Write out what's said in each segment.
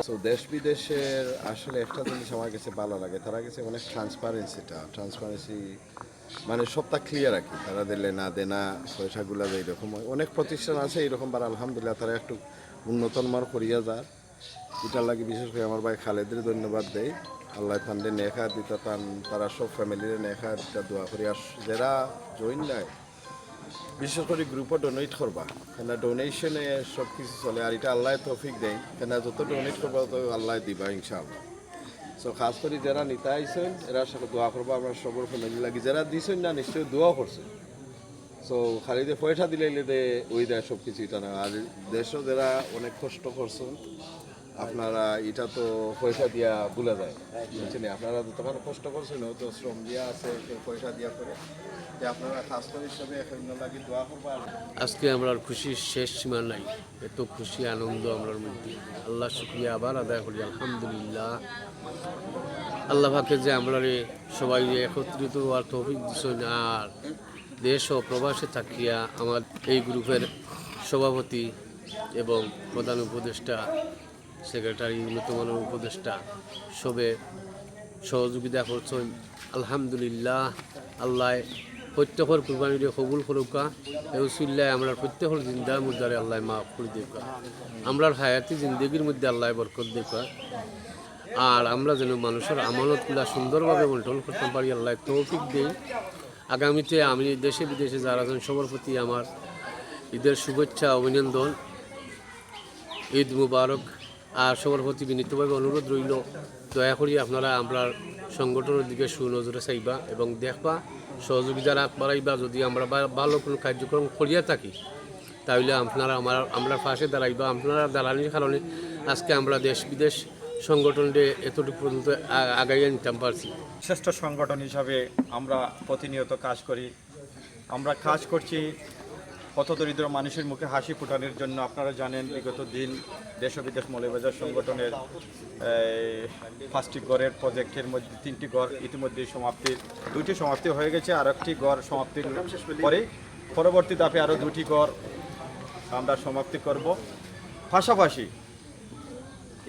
So দেশ বিদেশের আসলে একটা জিনিস আমার কাছে ভালো লাগে, তারা কাছে অনেক ট্রান্সপারেন্সি মানে সবটা ক্লিয়ার আর কি। তারা দিলে না দেনা পয়সাগুলো যে এরকম হয়, অনেক প্রতিষ্ঠান আছে এরকম, বার আলহামদুলিল্লাহ তারা একটু উন্নতমার করিয়া যার। এটার লাগে বিশেষ করে আমার ভাই খালেদের ধন্যবাদ দেয়। আল্লাহ তান্ডে নেখা দিতে তান, তারা সব ফ্যামিলির নেখা দিতে দোয়া করি। আর যারা জয়েন দেয় বিশেষ করে গ্রুপে ডোনেট করবা, কেন ডোনেশনে সব কিছু চলে। আর এটা আল্লাহ তৌফিক দেয়, কেন যত ডোনেট করবা তত আল্লাহ দিবা ইনশাআল্লাহ। সো খাস করে যারা নিতে আইসেন এরা সাথে দোয়া করবা আমরা সবর ফ্যামিলি লাগি। যারা দিছেন না নিশ্চয়ই দোয়া করছে। সো খালি যে পয়সা দিলে দে ওই দেয় সব কিছু এটা না। আর দেশও যারা অনেক কষ্ট করছেন আপনারা, এটা তো পয়সা দিয়া ভুলে যায়, বুঝছেন? আপনারা যতক্ষণ কষ্ট করছেন তো শ্রম দিয়া আছে, কেউ পয়সা দিয়া করে, যে আপনারা খাস করে হিসাবে এখন লাগি দোয়া করবা। আজকে আমরা খুশির শেষ সীমা নাই, এত খুশি আনন্দ আমরার মধ্যে। আল্লাহ শুকরিয়া আবার আদায় করি আলহামদুলিল্লাহ। আল্লাহ পাকে যে আমরা সবাই একত্রিত হওয়ার তৌফিক দিচ্ছেন। আর দেশ ও প্রবাসে থাকিয়া আমার এই গ্রুপের সভাপতি এবং প্রধান উপদেষ্টা, সেক্রেটারি, উন্নতমানের উপদেষ্টা সবে সহযোগিতা করছেন আলহামদুলিল্লাহ। আল্লাহ প্রত্যেকের কুরবানিরে কবুল করুকা। এউসিল্লাহ আমরা প্রত্যেকের জিন্দার মধ্যে আল্লাহ মাফ করে দেখা, আমরার হায়াতি জিন্দগির মধ্যে আল্লাহ বরকত দেখা। আর আমরা যেন মানুষের আমানতগুলা সুন্দরভাবে বন্টন করতে পারি, আল্লাহ তৌফিক দেই। আগামীতে আমি দেশে বিদেশে যারা আছেন সবার প্রতি আমার ঈদের শুভেচ্ছা, অভিনন্দন, ঈদ মুবারক। আর সবার প্রতি বিনীতভাবে অনুরোধ রইল, দয়া করি আপনারা আমরা সংগঠনের দিকে সুনজরে চাইবা এবং দেখবা, সহযোগিতা রাখ বাড়াইবা। যদি আমরা ভালো কোনো কার্যক্রম করিয়া থাকি তাহলে আপনারা আমরা পাশে দাঁড়াইবা। আপনারা দাঁড়ানোর কারণে আজকে আমরা দেশ বিদেশ সংগঠনকে এতটুকু পর্যন্ত আগাইয়া নিতাম পারছি। শ্রেষ্ঠ সংগঠন হিসাবে আমরা প্রতিনিয়ত কাজ করি। আমরা কাজ করছি পথদরিদ্র মানুষের মুখে হাসি ফোটানোর জন্য। আপনারা জানেন বিগত দিন দেশ ও বিদেশ মৌলভীবাজার সংগঠনের 5টি গড়ের প্রজেক্টের মধ্যে 3টি গড় ইতিমধ্যে দুটি সমাপ্তি হয়ে গেছে। আর একটি গড় সমাপ্তির পরে পরবর্তী ধাপে আরও 2টি গড় আমরা সমাপ্তি করব। পাশাপাশি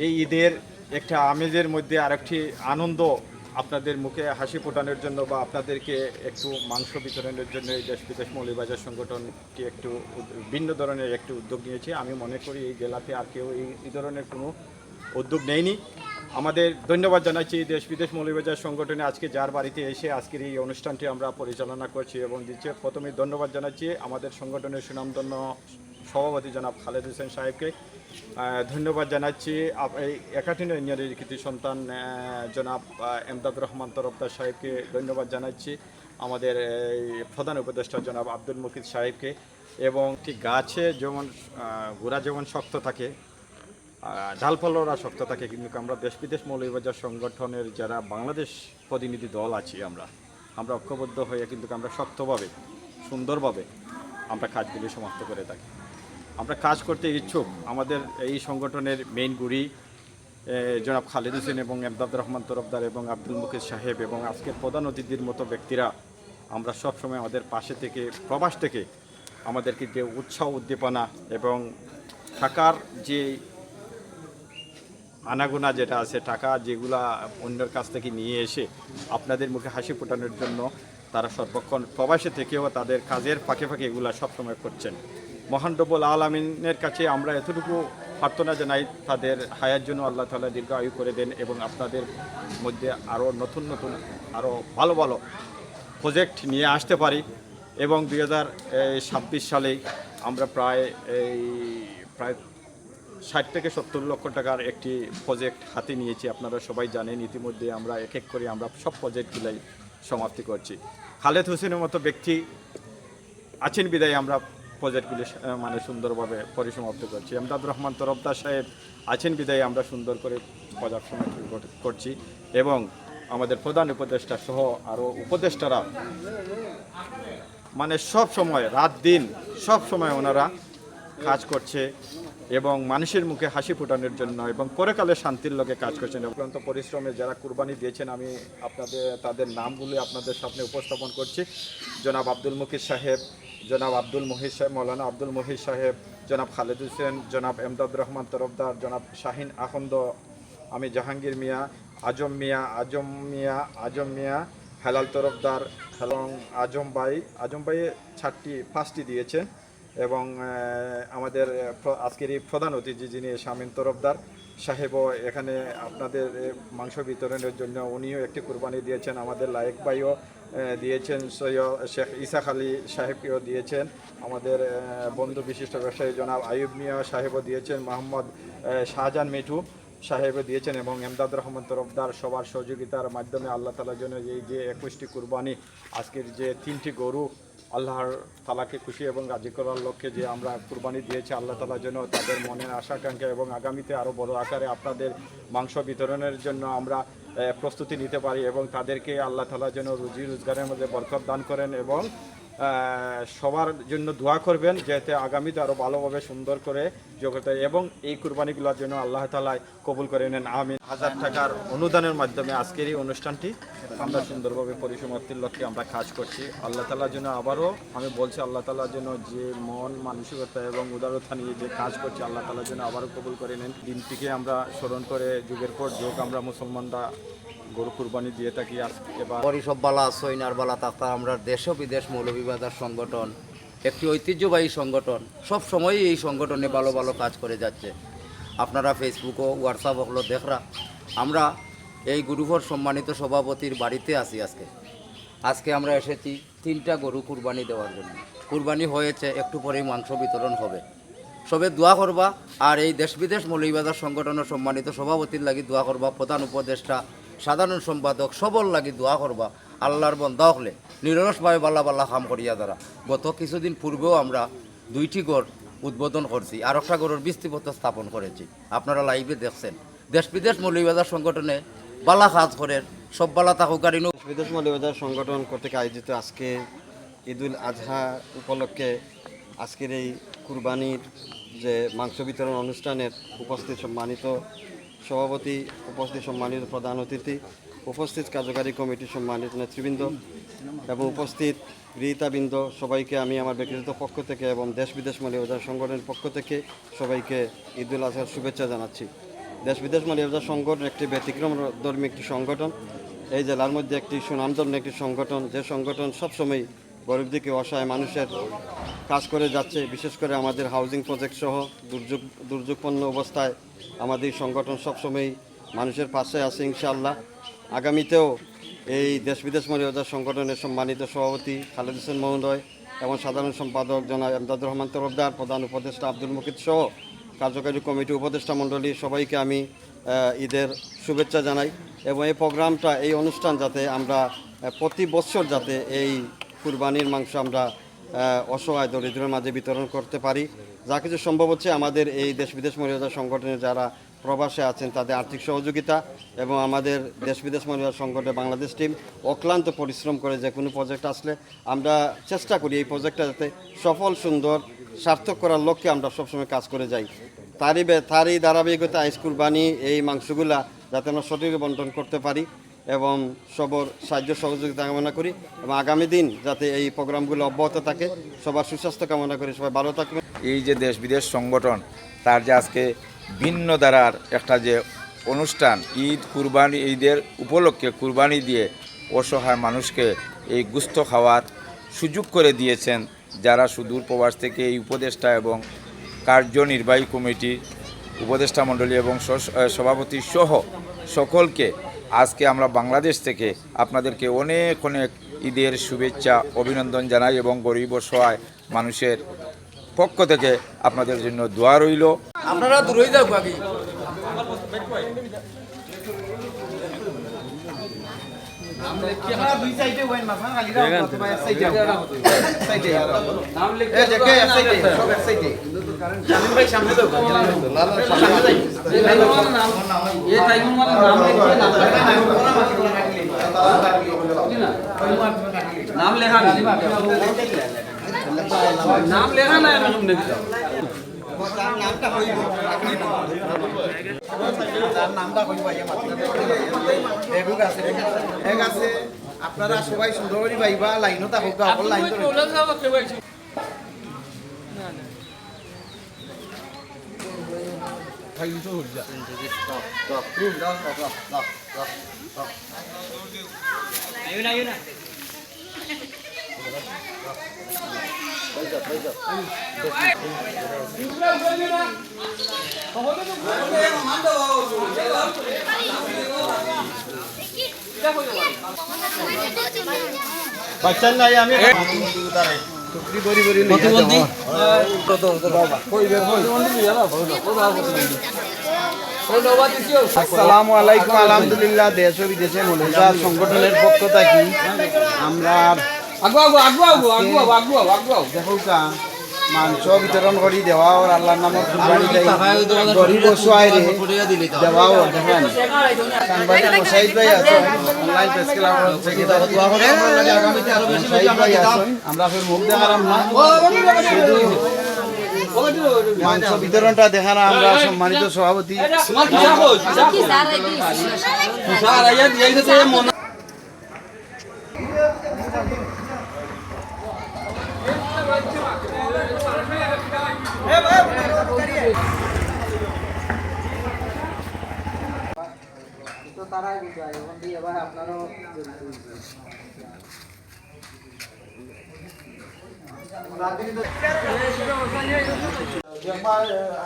এই ঈদের একটা আমেজের মধ্যে আরেকটি আনন্দ আপনাদের মুখে হাসি ফোটানোর জন্য বা আপনাদেরকে একটু মাংস বিতরণের জন্য এই দেশ বিদেশ মৌলভীবাজার সংগঠনটি একটু ভিন্ন ধরনের একটি উদ্যোগ নিয়েছে। আমি মনে করি এই জেলাতে আর কেউ এই ধরনের কোনো উদ্যোগ নেয়নি। আমাদের ধন্যবাদ জানাচ্ছি দেশ বিদেশ মৌলভীবাজার সংগঠনে আজকে যার বাড়িতে এসে আজকের এই অনুষ্ঠানটি আমরা পরিচালনা করছি এবং দিচ্ছে। প্রথমে ধন্যবাদ জানাচ্ছি আমাদের সংগঠনের সুনামধন্য সভাপতি জনাব খালেদ হোসেন সাহেবকে। ধন্যবাদ জানাচ্ছি এই একাঠিন্য ইঞ্জিনিয়ারিং কৃতি সন্তান জনাব এমদাদুর রহমান তরফদার সাহেবকে ধন্যবাদ জানাচ্ছি। আমাদের প্রধান উপদেষ্টা জনাব আব্দুল মুকিদ সাহেবকে। এবং ঠিক গাছে যেমন গোড়া যেমন শক্ত থাকে, ডালপালারা শক্ত থাকে, কিন্তু আমরা দেশ বিদেশ মৌলভীবাজার সংগঠনের যারা বাংলাদেশ প্রতিনিধি দল আছি আমরা ঐক্যবদ্ধ হয়ে কিন্তু আমরা শক্তভাবে সুন্দরভাবে আমরা কাজগুলি সমাপ্ত করে থাকি। আমরা কাজ করতে ইচ্ছুক। আমাদের এই সংগঠনের মেইন গুড়ি জনাব খালেদ হোসেন এবং এমদাদুর রহমান তরফদার এবং আব্দুল মুকিদ সাহেব এবং আজকের প্রধান অতিথির মতো ব্যক্তিরা আমরা সবসময় আমাদের পাশে থেকে প্রবাস থেকে আমাদেরকে যে উৎসাহ উদ্দীপনা এবং টাকার যে আনাগোনা যেটা আছে, টাকা যেগুলা অন্যের কাছ থেকে নিয়ে এসে আপনাদের মুখে হাসি ফোটানোর জন্য তারা সর্বক্ষণ প্রবাসে থেকেও তাদের কাজের ফাঁকে ফাঁকে এগুলা সবসময় করছেন। মহান রব্বুল আলামিনের কাছে আমরা এতটুকু প্রার্থনা জানাই তাদের হায়ার জন্য আল্লাহ তাআলা দীর্ঘ আয়ু করে দেন এবং আপনাদের মধ্যে আরও নতুন আরও ভালো ভালো প্রজেক্ট নিয়ে আসতে পারি। এবং 2026 সালে আমরা প্রায় 60 থেকে 70 লক্ষ টাকার একটি প্রজেক্ট হাতে নিয়েছি। আপনারা সবাই জানেন ইতিমধ্যে আমরা এক এক করে আমরা সব প্রজেক্টগুলাই সমাপ্তি করছি। খালেদ হোসেনের মতো ব্যক্তি আছেন বিদায় আমরা প্রজেক্টগুলি মানে সুন্দরভাবে পরিসমাপ্ত করছি। এমদাদুর রহমান তরফদার সাহেব আছেন বিদায় আমরা সুন্দর করে প্রজেক্ট সমাপ্তি করছি। এবং আমাদের প্রধান উপদেষ্টা সহ আরও উপদেষ্টারা মানে সব সময় রাত দিন সব সময় ওনারা কাজ করছে এবং মানুষের মুখে হাসি ফোটানোর জন্য এবং পরকালে শান্তির লগে কাজ করছেন। অত্যন্ত পরিশ্রমে যারা কুরবানি দিয়েছেন আমি তাদের নামগুলি আপনাদের সামনে উপস্থাপন করছি। জনাব আব্দুল মুকিদ সাহেব, জনাব আব্দুল মহিদ সাহেব, মৌলানা আব্দুল মহিদ সাহেব, জনাব খালেদ হোসেন, জনাব এমদাদুর রহমান তরফদার, জনাব শাহিন আখন্দ, আমি জাহাঙ্গীর মিয়া, আজম মিয়া, হেলাল তরফদার এবং আজম ভাই 5টি দিয়েছেন এবং আমাদের আজকের এই প্রধান অতিথি যিনি শামীম তরফদার সাহেবও এখানে আপনাদের মাংস বিতরণের জন্য উনিও একটি কুরবানি দিয়েছেন। আমাদের লায়েক ভাইও দিয়েছেন, সৈয়দ শেখ ইসাক আলী সাহেবকেও দিয়েছেন, আমাদের বন্ধু বিশিষ্ট ব্যবসায়ী জনাব আইয়ুব মিয়া সাহেবও দিয়েছেন, মোহাম্মদ শাহজাহান মিঠু সাহেবও দিয়েছেন এবং এমদাদুর রহমান তরফদার সবার সহযোগিতার মাধ্যমে আল্লাহ তাআলার জন্য এই যে 21টি কুরবানি, আজকের যে 3টি গরু আল্লাহর তাআলাকে খুশি এবং রাজি করার লক্ষ্যে যে আমরা কুরবানি দিয়েছি, আল্লাহ তাআলার জন্য তাদের মনের আশাকাঙ্ক্ষা এবং আগামীতে আরও বড় আকারে আপনাদের মাংস বিতরণের জন্য আমরা প্রস্তুতি নিতে পারি এবং তাদেরকে আল্লাহ তাআলার জন্য রুজি রোজগারের মধ্যে বরকত দান করেন এবং সবার জন্য দোয়া করবেন যাতে আগামীতে আরও ভালোভাবে সুন্দর করে জগতে এবং এই কুরবানিগুলোর জন্য আল্লাহ তাআলা কবুল করে নেন, আমিন। 1000 টাকার অনুদানের মাধ্যমে আজকের এই অনুষ্ঠানটি আমরা সুন্দরভাবে পরিসমাপ্তির লক্ষ্যে আমরা কাজ করছি। আল্লাহ তাআলার জন্য আবারও আমি বলছি, আল্লাহ তাআলার জন্য যে মন মানসিকতা এবং উদারতা নিয়ে যে কাজ করছি, আল্লাহ তাআলার জন্য আবারও কবুল করে নেন। দিনটিকে আমরা স্মরণ করে যুগের পর যুগ আমরা মুসলমানরা গরু কুরবানি দিয়ে থাকি। এবার পরিসব বালা সৈনার বালা তাতা আমরা দেশ ও বিদেশ মৌলভীবাজার সংগঠন একটি ঐতিহ্যবাহী সংগঠন, সব সময়ই এই সংগঠনে ভালো ভালো কাজ করে যাচ্ছে। আপনারা ফেসবুক ও হোয়াটসঅ্যাপ হলো দেখরা আমরা এই গ্রুপের সম্মানিত সভাপতির বাড়িতে আছি। আজকে আমরা এসেছি 3টা গরু কুরবানি দেওয়ার জন্য। কুরবানি হয়েছে, একটু পরেই মাংস বিতরণ হবে। সবে দোয়া করবা আর এই দেশ বিদেশ মৌলভীবাজার সংগঠনের সম্মানিত সভাপতির লাগি দোয়া করবা, প্রধান উপদেষ্টা, সাধারণ সম্পাদক সবর লাগি দোয়া করবা। আল্লাহর বন্দা হলে নিরলসভাবে বাল্লা বাল্লা কাম করিয়া দ্বারা গত কিছুদিন পূর্বেও আমরা 2টি গড় উদ্বোধন করছি, আর একটা গড়ের ভিত্তিপত্র স্থাপন করেছি। আপনারা লাইভে দেখছেন। দেশ বিদেশ মৌলভীবাজার সংগঠনে বালা কাজ করে সব বালা তাকুকারী বিদেশ মৌলভীবাজার সংগঠন কর্তৃক আয়োজিত আজকে ঈদুল আজহা উপলক্ষে আজকের এই কুরবানির যে মাংস বিতরণ অনুষ্ঠানের উপস্থিত সম্মানিত সভাপতি, উপস্থিত সম্মানিত প্রধান অতিথি, উপস্থিত কার্যকারী কমিটির সম্মানিত নেতৃবৃন্দ এবং উপস্থিত গৃহীতাবৃন্দ সবাইকে আমি আমার ব্যক্তিগত পক্ষ থেকে এবং দেশ বিদেশ মৌলভীবাজার সংগঠনের পক্ষ থেকে সবাইকে ঈদুল আজহার শুভেচ্ছা জানাচ্ছি। দেশ বিদেশ মৌলভীবাজার সংগঠন একটি ব্যতিক্রমধর্মী একটি সংগঠন, এই জেলার মধ্যে একটি সুনামধন্য একটি সংগঠন, যে সংগঠন সবসময় গরিব দিকে অসহায় মানুষের কাজ করে যাচ্ছে। বিশেষ করে আমাদের হাউজিং প্রজেক্ট সহ দুর্যোগপন্ন অবস্থায় আমাদের সংগঠন সবসময় মানুষের পাশে আছে। ইনশাআল্লাহ আগামীতেও এই দেশ বিদেশ মৌলভীবাজার সংগঠনের সম্মানিত সভাপতি খালেদ হোসেন মহোদয় এবং সাধারণ সম্পাদক জনাব এমদাদুর রহমান তরফদার, প্রধান উপদেষ্টা আব্দুল মুকিত সহ কার্যকারী কমিটি, উপদেষ্টা মণ্ডলী সবাইকে আমি ঈদের শুভেচ্ছা জানাই এবং এই প্রোগ্রামটা, এই অনুষ্ঠান যাতে আমরা প্রতি বছর যাতে এই কুরবানির মাংস আমরা অসহায় দরিদ্রের মাঝে বিতরণ করতে পারি। যা কিছু সম্ভব হচ্ছে আমাদের এই দেশ বিদেশ মৌলভীবাজার সংগঠনের যারা প্রবাসে আছেন তাদের আর্থিক সহযোগিতা এবং আমাদের দেশ বিদেশ মৌলভীবাজার সংগঠনের বাংলাদেশ টিম অক্লান্ত পরিশ্রম করে যে কোনো প্রজেক্ট আসলে আমরা চেষ্টা করি এই প্রজেক্টটা যাতে সফল, সুন্দর, সার্থক করার লক্ষ্যে আমরা সবসময় কাজ করে যাই। তারই ধারাবাহিকতা আইস কুরবানি এই মাংসগুলা যাতে আমরা সঠিক বন্টন করতে পারি এবং সবার সাহায্য সহযোগিতা কামনা করি এবং আগামী দিন যাতে এই প্রোগ্রামগুলো অব্যাহত থাকে। সবার সুস্বাস্থ্য কামনা করি, সবাই ভালো থাকবে। এই যে দেশ বিদেশ সংগঠন তার যে আজকে ভিন্ন ধারার একটা যে অনুষ্ঠান, ঈদ কুরবানি, ঈদের উপলক্ষে কুরবানি দিয়ে অসহায় মানুষকে এই গোশত খাওয়ার সুযোগ করে দিয়েছেন, যারা সুদূর প্রবাস থেকে এই উপদেষ্টা এবং কার্যনির্বাহী কমিটির উপদেষ্টা মণ্ডলী এবং সভাপতি সহ সকলকে আজকে আমরা বাংলাদেশ থেকে আপনাদেরকে অনেক অনেক ঈদের শুভেচ্ছা, অভিনন্দন জানাই এবং গরিব অসহায় মানুষের পক্ষ থেকে আপনাদের জন্য দোয়া রইল। আপনারা দূরই যাও বাকি नाम लेखा नाम लेखा ना আপনারা সবাই সুন্দর করে ভাইবা লাইনও থাকুক, লাইন বাচ্চার নাই আমি আসসালামু আলাইকুম। আলহামদুলিল্লাহ, দেশ ও বিদেশে মৌলভীবাজার সংগঠনের পক্ষ থেকে আমরা দেখুকা মাংস বিতরণ করি দেওয়া ওর আল্লাহর নামত কুরবানি দেয় গরিব অসহায়রে দেওয়াও দেখেন সাংবাদিক মোশাহিদ ভাই আছেন অনলাইন প্রেস ক্লাব থেকে দোয়া করে মোশাহিদ ভাই আছেন আমরা ফের মুখ দেখালাম না শুধু মাংস বিতরণটা দেখানো আমরা সম্মানিত সভাপতি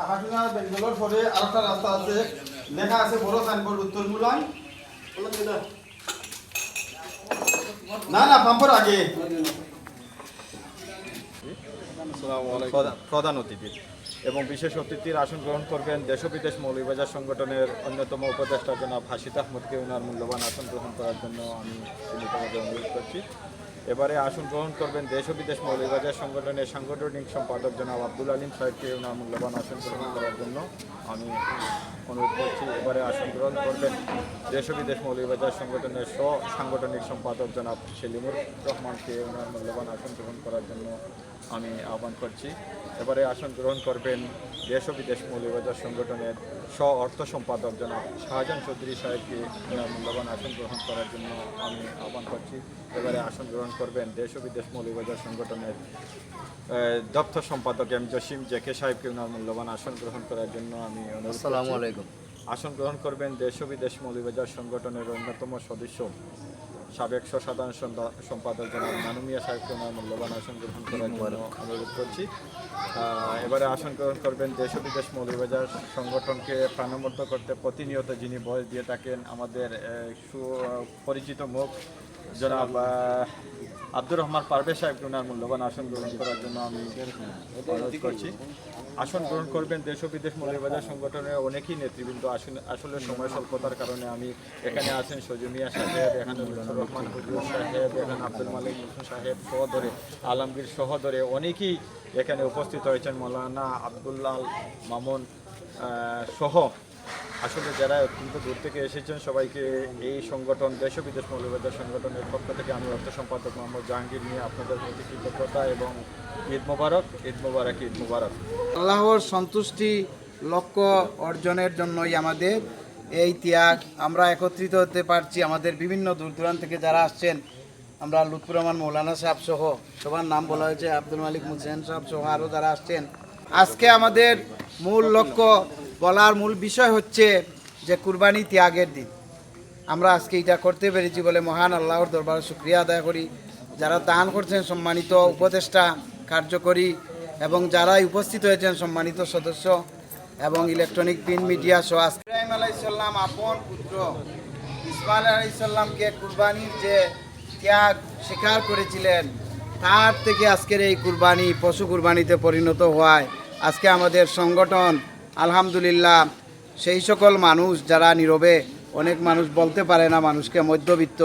হাসুনা বেঙ্গলোর পরে আরেকটা রাস্তা আছে লেখা আছে বড় সাইনবোর্ড উত্তর মুলান না না পাম্পর আগে প্রধান অতিথি এবং বিশেষ অতিথির আসন গ্রহণ করবেন দেশ ও বিদেশ মৌলভীবাজার সংগঠনের অন্যতম উপদেষ্টা জনাব হাসিদ আহমদকে ওনার মূল্যবান আসন গ্রহণ করার জন্য আমি বিনীতভাবে অনুরোধ করছি। এবারে আসন গ্রহণ করবেন দেশ ও বিদেশ মৌলভীবাজার সংগঠনের সাংগঠনিক সম্পাদক জনাব আব্দুল আলিম সাহেবকে ওনার মূল্যবান আসন গ্রহণ করার জন্য আমি অনুরোধ করছি। এবারে আসন গ্রহণ করবেন দেশ ও বিদেশ মৌলভীবাজার সংগঠনের সাংগঠনিক সম্পাদক জনাব সেলিমুর রহমানকে ওনার মূল্যবান আসন গ্রহণ করার জন্য আমি আহ্বান করছি। এবারে আসন গ্রহণ করবেন দেশ ও বিদেশ মৌলভীবাজার সংগঠনের অর্থ সম্পাদক জনাব শাহজাহান চৌধুরী সাহেবকে ওনার মূল্যবান আসন গ্রহণ করার জন্য আমি আহ্বান করছি। এবারে আসন গ্রহণ করবেন দেশ ও বিদেশ মৌলভীবাজার সংগঠনের দপ্তর সম্পাদক এম জসিম জেকে সাহেবকে ওনার মূল্যবান আসন গ্রহণ করার জন্য আমি অনুরোধ করছি। আসসালামু আলাইকুম। আসন গ্রহণ করবেন দেশ ও বিদেশ মৌলভীবাজার সংগঠনের অন্যতম সদস্য সাবেক সাধারণ সম্পাদক জনাব নানু মিয়া সাহেবকে ওনার মূল্যবান আসন গ্রহণ করার জন্য অনুরোধ করছি। এবারে আসন গ্রহণ করবেন দেশ ও বিদেশ মৌলভীবাজার সংগঠনকে প্রাণবন্ত করতে প্রতিনিয়ত যিনি বয়স দিয়ে থাকেন আমাদের সুপরিচিত মুখ জনাব আব্দুর রহমান পারভেজ সাহেবকে ওনার মূল্যবান আসন গ্রহণ করার জন্য আমি অনুরোধ করছি। আসন গ্রহণ করবেন দেশ ও বিদেশ মৌলভীবাজার সংগঠনের অনেকেই নেতৃবৃন্দ আসলে সময় স্বল্পতার কারণে আমি এখানে আছেন সজুমিয়া সাহেব, এখানে লুৎফুর রহমান হুজুর সাহেব, এখানে আব্দুল মালিক মুসলিম সাহেব সহ ধরে আলমগীর সহ ধরে অনেকেই এখানে উপস্থিত হয়েছেন, মৌলানা আবদুল্লাহ মামুন সহ আসলে যারা অত্যন্ত দূর থেকে এসেছেন সবাইকে এই সংগঠন দেশ ও বিদেশ মৌলভীবাজার সংগঠনের পক্ষ থেকে আমি অর্থ সম্পাদক মোহাম্মদ জাহাঙ্গীর নিয়ে আপনাদের প্রতি কৃতজ্ঞতা এবং ঈদ মোবারক, ঈদ মোবারক, ঈদ মোবারক। আল্লাহর সন্তুষ্টি লক্ষ্য অর্জনের জন্যই আমাদের এই ত্যাগ। আমরা একত্রিত হতে পারছি আমাদের বিভিন্ন দূর দূরান্ত থেকে যারা আসছেন, আমরা লুৎফুর রহমান মৌলানা সাহেব সহ সবার নাম বলা হয়েছে, আব্দুল মালিক মুসেন সাহেব সহ আরও যারা আসছেন। আজকে আমাদের মূল লক্ষ্য বলার মূল বিষয় হচ্ছে যে কুরবানি ত্যাগের দিন। আমরা আজকে এটা করতে পেরেছি বলে মহান আল্লাহর দরবারে শুকরিয়া আদায় করি। যারা দান করছেন সম্মানিত উপদেষ্টা, কার্যকরী এবং যারাই উপস্থিত হয়েছেন সম্মানিত সদস্য এবং ইলেকট্রনিক প্রিন্ট মিডিয়া সহ ইব্রাহিম আলাইহিস সালাম আপন পুত্র ইসমাইল আলাইহিস সালামকে কুরবানির যে ত্যাগ স্বীকার করেছিলেন, তার থেকে আজকের এই কুরবানি পশু কুরবানিতে পরিণত হওয়ায় আজকে আমাদের সংগঠন আলহামদুলিল্লাহ সেই সকল মানুষ যারা নীরবে, অনেক মানুষ বলতে পারে না, মানুষকে মধ্যবিত্ত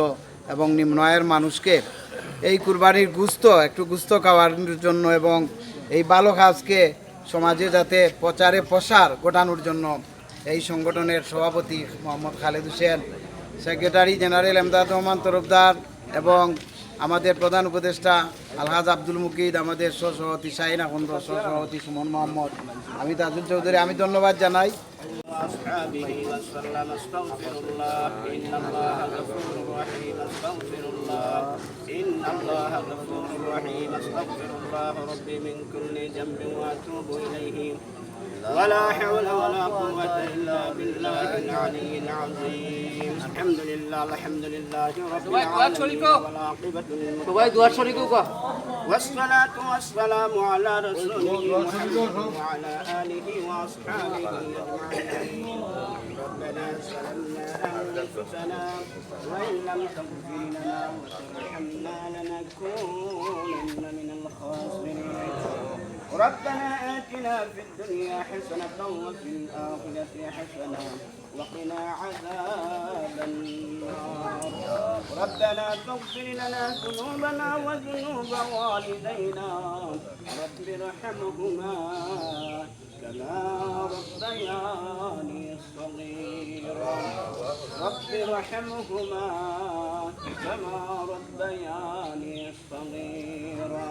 এবং নিম্ন আয়ের মানুষকে এই কুরবানির একটু গুস্ত খাওয়ার জন্য এবং এই ভালো কাজকে সমাজে যাতে প্রচারে প্রসার ঘটানোর জন্য এই সংগঠনের সভাপতি মোহাম্মদ খালেদ হোসেন, সেক্রেটারি জেনারেল এমদাদ রহমান তরফদার এবং আমাদের প্রধান উপদেষ্টা আলহাজ আব্দুল মুকিদ, আমাদের সহসভাপতি শাহিন আখন্দ, সহসভাপতি সুমন মোহাম্মদ, আমি তাজুল চৌধুরী, আমি ধন্যবাদ জানাই। ولا حول ولا قوة إلا بالله العلي العظيم الحمد لله رب العالمين والعاقبة সবাই দুয়ার শরীক কো والصلاة والسلام على رسوله محمد وعلى آله وأصحابه أجمعين ربنا ظلمنا أنفسنا وإن لم تغفر لنا وترحمنا لنكونن من الخاسرين ربنا آتنا في الدنيا حسنة وفي الآخرة حسنة وقنا عذاب النار ربنا تغفر لنا ذنوبنا وذنوب والدينا رب ارحمهما كما ربياني صغيرا رب ارحمهما كما ربياني صغيرا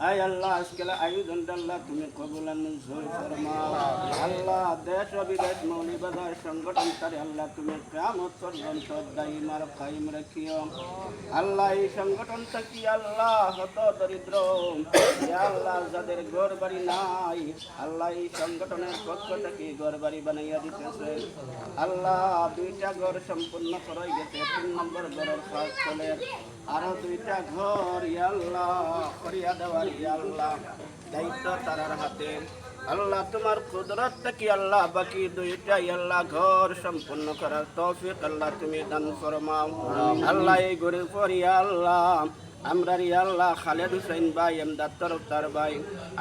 আয় আল্লাহ আজকাল আয়োজন আল্লাহ তুমি কবুল মঞ্জুর ফরমাও আল্লাহ দেশ ও বিদেশ মৌলবাদ সংগঠন করে আল্লাহ তুমি কিয়ামত পর্যন্ত দাইমার কায়েম রাখিও আল্লাহ এই সংগঠন থেকে আল্লাহ হত দরিদ্র ইয়া আল্লাহ যাদের ঘর বাড়ি নাই আল্লাহ এই সংগঠনের পক্ষ থেকে ঘর বাড়ি বানাইয়া দিতেছে আল্লাহ দুইটা ঘর সম্পূর্ণ করাই গেছে 3 নম্বর ঘরের কাজ চলে আরো দুইটা ঘর ইয়া আল্লাহ করিয়া দেওয়ার ইয়া আল্লাহ দায়িত্ব তারার হাতে আল্লাহ তোমার কুদরত থেকে আল্লাহ বাকি দুইটা ইয়া আল্লাহ ঘর সম্পূর্ণ করার তৌফিক আল্লাহ তুমি দান ফরমাও আল্লাহ এই ঘরের পর ইয়া আল্লাহ আমরা ইয়া আল্লাহ খালেদ হোসেন ভাই এমদাদ তরফদার ভাই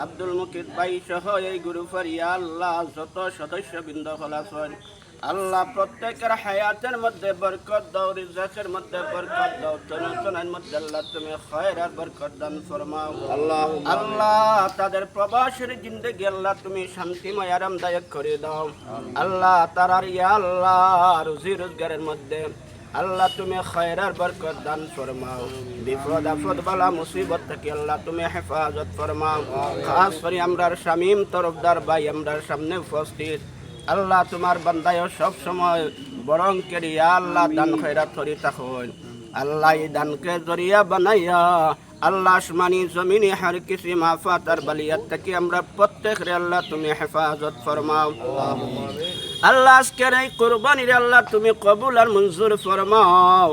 আব্দুল মুকিত ভাই সহ এই গ্রুপ পর ইয়া আল্লাহ যত সদস্যবৃন্দ হলাছেন আল্লাহ প্রত্যেকের হায়াতের মধ্যে বরকত দাও রিজকের মধ্যে বরকত দাও চলাচলের মধ্যে আল্লাহ তুমি খায়ের আর বরকত দান ফরমাও আল্লাহ তাদের প্রবাসের জিন্দেগি আল্লাহ তুমি শান্তিময় আরামদায়ক করে দাও আল্লাহ তারার ইয়া আল্লাহ রুজি রোজগারের মধ্যে আল্লাহ তুমি খায়ের আর বরকত দান ফরমাও বিপদ আপদ বালা মুসিবত থেকে আল্লাহ তুমি হেফাজত ফরমাও খাস করে আমরার শামীম তরফদার ভাই আমরার সামনে উপস্থিত আল্লাহ তোমার বান্দায় সব সময় বরং কেরিয়া আল্লাহ দান খয়রাত করি থাকুন আল্লাহ এই দানকে জরিয়া বানাইয়া আল্লাহ আসমানি জমিনে হর কিছু মাফাত আর বালিয়াত থেকে আমরা প্রত্যেকের আল্লাহ তুমি হেফাজত ফরমাও আল্লাহ আজকের এই কুরবানির আল্লাহ তুমি কবুল আর মঞ্জুর ফরমাও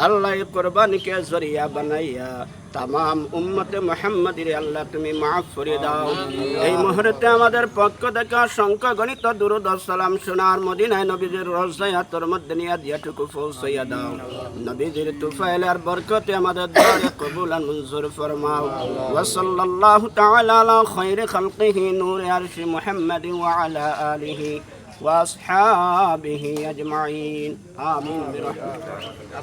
আল্লাহ এই কুরবানিকে জরিয়া বানাইয়া তামাম উম্মতে মুহাম্মাদির আল্লাহ তুমি মাফ করে দাও এই মুহূর্তে আমাদের পক্ষ থেকে অসংখ্য গণিত দুরূদ ও সালাম শোনার মদিনায় নবীজির রওজায় তোর মধ্যে নিয়ে দিয়াটুকু পৌঁছাইয়া দাও নবীজির তুফাইল আর বরকতে আমাদের দোয়া কবুল আর মঞ্জুর ফরমাও ওয়া সাল্লাল্লাহু তাআলা আলা খায়রি খালকিহি নূর আরশি মুহাম্মাদ ওয়া আলা আলিহি ওয়া আসহাবিহি আজমাইন আমিন বিরহমাতিকা।